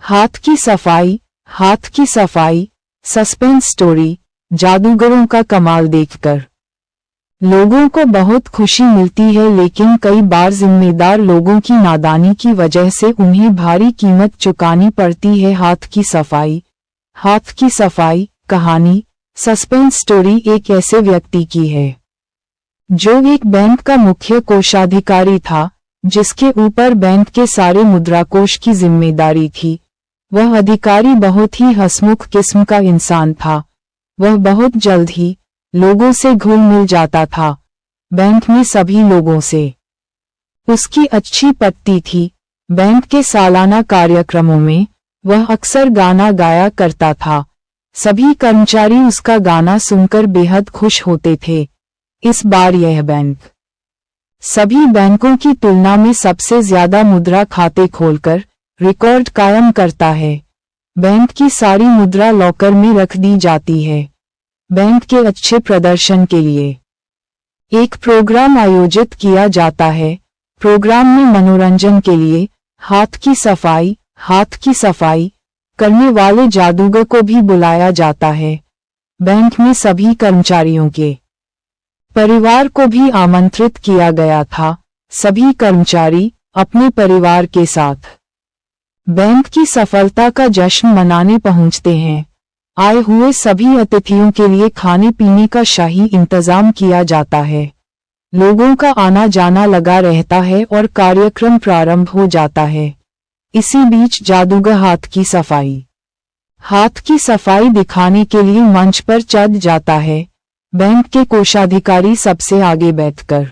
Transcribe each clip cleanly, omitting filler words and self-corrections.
हाथ की सफाई, हाथ की सफाई, सस्पेंस स्टोरी। जादूगरों का कमाल देखकर लोगों को बहुत खुशी मिलती है, लेकिन कई बार जिम्मेदार लोगों की नादानी की वजह से उन्हें भारी कीमत चुकानी पड़ती है। हाथ की सफाई, हाथ की सफाई कहानी। सस्पेंस स्टोरी एक ऐसे व्यक्ति की है जो एक बैंक का मुख्य कोषाधिकारी था, जिसके ऊपर बैंक के सारे मुद्राकोष की जिम्मेदारी थी। वह अधिकारी बहुत ही हंसमुख किस्म का इंसान था। वह बहुत जल्द ही लोगों से घुल मिल जाता था, बैंक में सभी लोगों से उसकी अच्छी पटती थी। बैंक के सालाना कार्यक्रमों में वह अक्सर गाना गाया करता था। सभी कर्मचारी उसका गाना सुनकर बेहद खुश होते थे। इस बार यह बैंक सभी बैंकों की तुलना में सबसे ज्यादा मुद्रा खाते खोलकर रिकॉर्ड कायम करता है। बैंक की सारी मुद्रा लॉकर में रख दी जाती है। बैंक के अच्छे प्रदर्शन के लिए एक प्रोग्राम आयोजित किया जाता है। प्रोग्राम में मनोरंजन के लिए हाथ की सफाई करने वाले जादूगर को भी बुलाया जाता है। बैंक में सभी कर्मचारियों के परिवार को भी आमंत्रित किया गया था। सभी कर्मचारी अपने परिवार के साथ बैंक की सफलता का जश्न मनाने पहुंचते हैं। आए हुए सभी अतिथियों के लिए खाने पीने का शाही इंतजाम किया जाता है। लोगों का आना जाना लगा रहता है और कार्यक्रम प्रारंभ हो जाता है। इसी बीच जादूगर हाथ की सफाई दिखाने के लिए मंच पर चढ़ जाता है। बैंक के कोषाधिकारी सबसे आगे बैठकर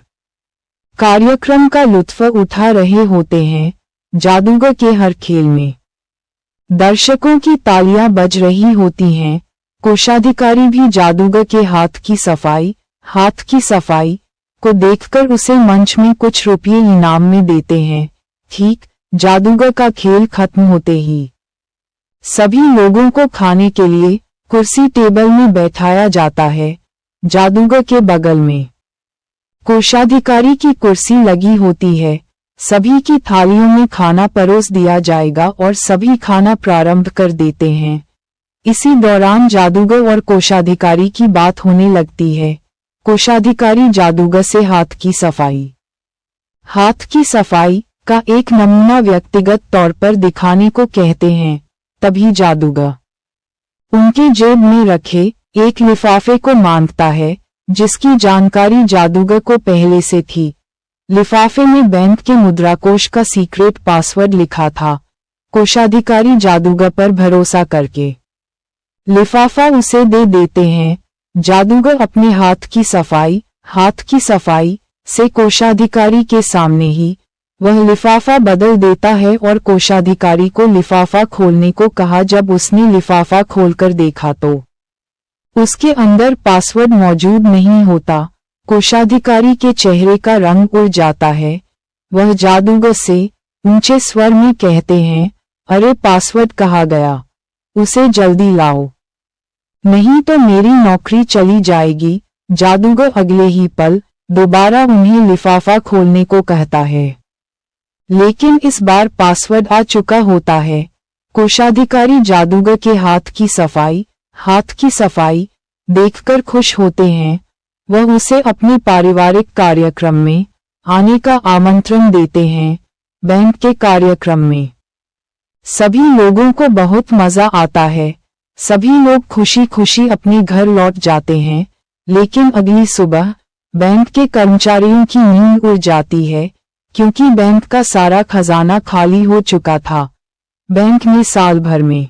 कार्यक्रम का लुत्फ उठा रहे होते हैं। जादूगर के हर खेल में दर्शकों की तालियां बज रही होती हैं। कोषाधिकारी भी जादूगर के हाथ की सफाई को देखकर उसे मंच में कुछ रुपये इनाम में देते हैं। ठीक जादूगर का खेल खत्म होते ही सभी लोगों को खाने के लिए कुर्सी टेबल में बैठाया जाता है। जादूगर के बगल में कोषाधिकारी की कुर्सी लगी होती है। सभी की थालियों में खाना परोस दिया जाएगा और सभी खाना प्रारंभ कर देते हैं। इसी दौरान जादूगर और कोषाधिकारी की बात होने लगती है। कोषाधिकारी जादूगर से हाथ की सफाई का एक नमूना व्यक्तिगत तौर पर दिखाने को कहते हैं। तभी जादूगर उनके जेब में रखे एक लिफाफे को मांगता है, जिसकी जानकारी जादूगर को पहले से थी। लिफाफे में बैंक के मुद्राकोष का सीक्रेट पासवर्ड लिखा था। कोषाधिकारी जादूगर पर भरोसा करके लिफाफा उसे दे देते हैं। जादूगर अपने हाथ की सफाई से कोषाधिकारी के सामने ही वह लिफाफा बदल देता है और कोषाधिकारी को लिफाफा खोलने को कहा। जब उसने लिफाफा खोलकर देखा तो उसके अंदर पासवर्ड मौजूद नहीं होता। कोषाधिकारी के चेहरे का रंग उड़ जाता है। वह जादूगर से ऊंचे स्वर में कहते हैं, अरे पासवर्ड कहाँ गया? उसे जल्दी लाओ, नहीं तो मेरी नौकरी चली जाएगी। जादूगर अगले ही पल दोबारा उन्हें लिफाफा खोलने को कहता है, लेकिन इस बार पासवर्ड आ चुका होता है। कोषाधिकारी जादूगर के हाथ की सफाई देखकर खुश होते हैं। वह उसे अपने पारिवारिक कार्यक्रम में आने का आमंत्रण देते हैं। बैंक के कार्यक्रम में सभी लोगों को बहुत मजा आता है। सभी लोग खुशी खुशी अपने घर लौट जाते हैं, लेकिन अगली सुबह बैंक के कर्मचारियों की नींद उड़ जाती है, क्योंकि बैंक का सारा खजाना खाली हो चुका था। बैंक ने साल भर में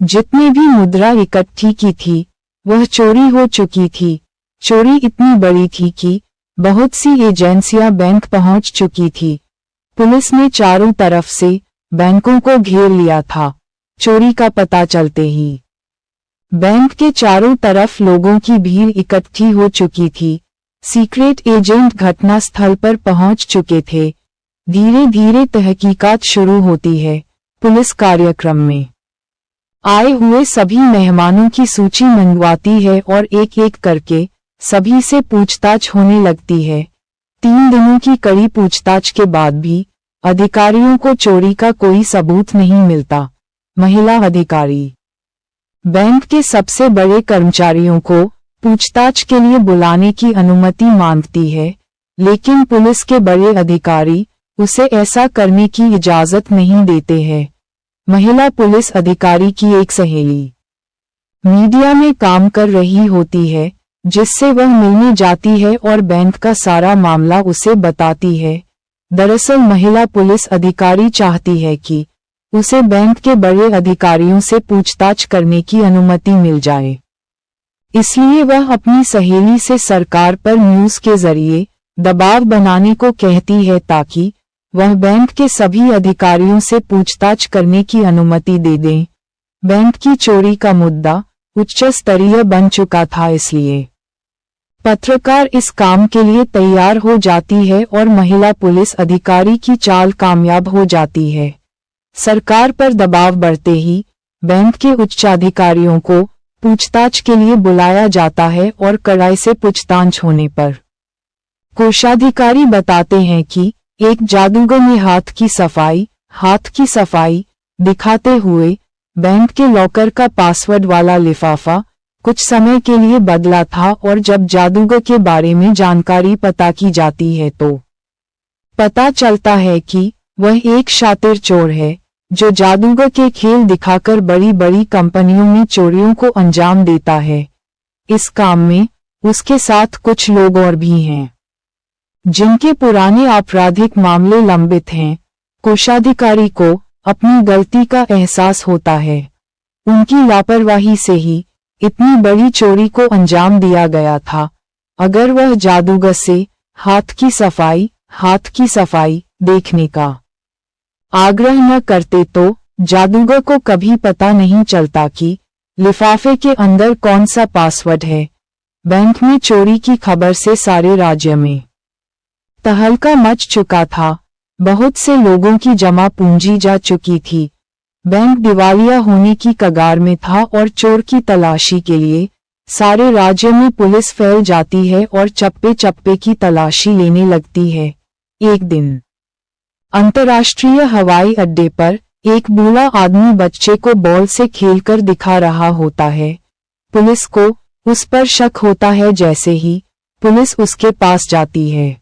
जितनी भी मुद्रा इकट्ठी की थी, वह चोरी हो चुकी थी। चोरी इतनी बड़ी थी कि बहुत सी एजेंसियां बैंक पहुंच चुकी थी। पुलिस ने चारों तरफ से बैंकों को घेर लिया था। चोरी का पता चलते ही बैंक के चारों तरफ लोगों की भीड़ इकट्ठी हो चुकी थी। सीक्रेट एजेंट घटना स्थल पर पहुंच चुके थे। धीरे धीरे तहकीकात शुरू होती है। पुलिस कार्यक्रम में आए हुए सभी मेहमानों की सूची मंगवाती है और एक एक करके सभी से पूछताछ होने लगती है। 3 दिनों की कड़ी पूछताछ के बाद भी अधिकारियों को चोरी का कोई सबूत नहीं मिलता। महिला अधिकारी बैंक के सबसे बड़े कर्मचारियों को पूछताछ के लिए बुलाने की अनुमति मांगती है, लेकिन पुलिस के बड़े अधिकारी उसे ऐसा करने की इजाजत नहीं देते हैं। महिला पुलिस अधिकारी की एक सहेली मीडिया में काम कर रही होती है, जिससे वह मिलने जाती है और बैंक का सारा मामला उसे बताती है। दरअसल महिला पुलिस अधिकारी चाहती है कि उसे बैंक के बड़े अधिकारियों से पूछताछ करने की अनुमति मिल जाए। इसलिए वह अपनी सहेली से सरकार पर न्यूज़ के जरिए दबाव बनाने को कहती है ताकि वह बैंक के सभी अधिकारियों से पूछताछ करने की अनुमति दे दें। बैंक की चोरी का मुद्दा उच्च स्तरीय बन चुका था, इसलिए पत्रकार इस काम के लिए तैयार हो जाती है और महिला पुलिस अधिकारी की चाल कामयाब हो जाती है। सरकार पर दबाव बढ़ते ही बैंक के उच्चाधिकारियों को पूछताछ के लिए बुलाया जाता है और कड़ाई से पूछताछ होने पर कोषाधिकारी बताते हैं कि एक जादूगर ने हाथ की सफाई दिखाते हुए बैंक के लॉकर का पासवर्ड वाला लिफाफा कुछ समय के लिए बदला था, और जब जादूगर के बारे में जानकारी पता की जाती है तो पता चलता है कि वह एक शातिर चोर है जो जादूगर के खेल दिखाकर बड़ी बड़ी कंपनियों में चोरियों को अंजाम देता है। इस काम में उसके साथ कुछ लोग और भी हैं जिनके पुराने आपराधिक मामले लंबित हैं। कोषाधिकारी को अपनी गलती का एहसास होता है। उनकी लापरवाही से ही इतनी बड़ी चोरी को अंजाम दिया गया था। अगर वह जादूगर से हाथ की सफाई देखने का आग्रह न करते तो जादूगर को कभी पता नहीं चलता कि लिफाफे के अंदर कौन सा पासवर्ड है। बैंक में चोरी की खबर से सारे राज्य में तहलका मच चुका था। बहुत से लोगों की जमा पूंजी जा चुकी थी। बैंक दिवालिया होने की कगार में था और चोर की तलाशी के लिए सारे राज्य में पुलिस फैल जाती है और चप्पे चप्पे की तलाशी लेने लगती है। एक दिन अंतर्राष्ट्रीय हवाई अड्डे पर एक बूढ़ा आदमी बच्चे को बॉल से खेलकर दिखा रहा होता है। पुलिस को उस पर शक होता है। जैसे ही पुलिस उसके पास जाती है,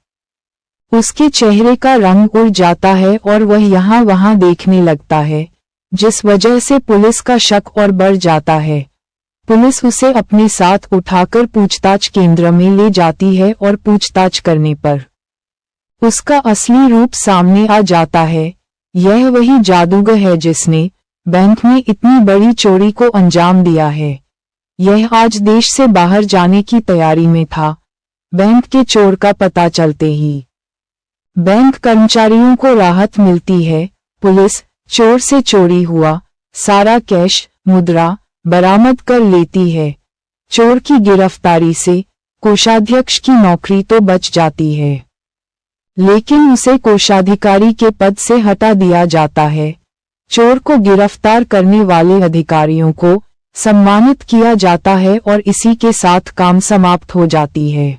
उसके चेहरे का रंग उड़ जाता है और वह यहाँ वहाँ देखने लगता है, जिस वजह से पुलिस का शक और बढ़ जाता है। पुलिस उसे अपने साथ उठाकर पूछताछ केंद्र में ले जाती है और पूछताछ करने पर उसका असली रूप सामने आ जाता है। यह वही जादूगर है जिसने बैंक में इतनी बड़ी चोरी को अंजाम दिया है। यह आज देश से बाहर जाने की तैयारी में था। बैंक के चोर का पता चलते ही बैंक कर्मचारियों को राहत मिलती है। पुलिस चोर से चोरी हुआ सारा कैश मुद्रा बरामद कर लेती है। चोर की गिरफ्तारी से कोषाध्यक्ष की नौकरी तो बच जाती है, लेकिन उसे कोषाधिकारी के पद से हटा दिया जाता है। चोर को गिरफ्तार करने वाले अधिकारियों को सम्मानित किया जाता है और इसी के साथ काम समाप्त हो जाती है।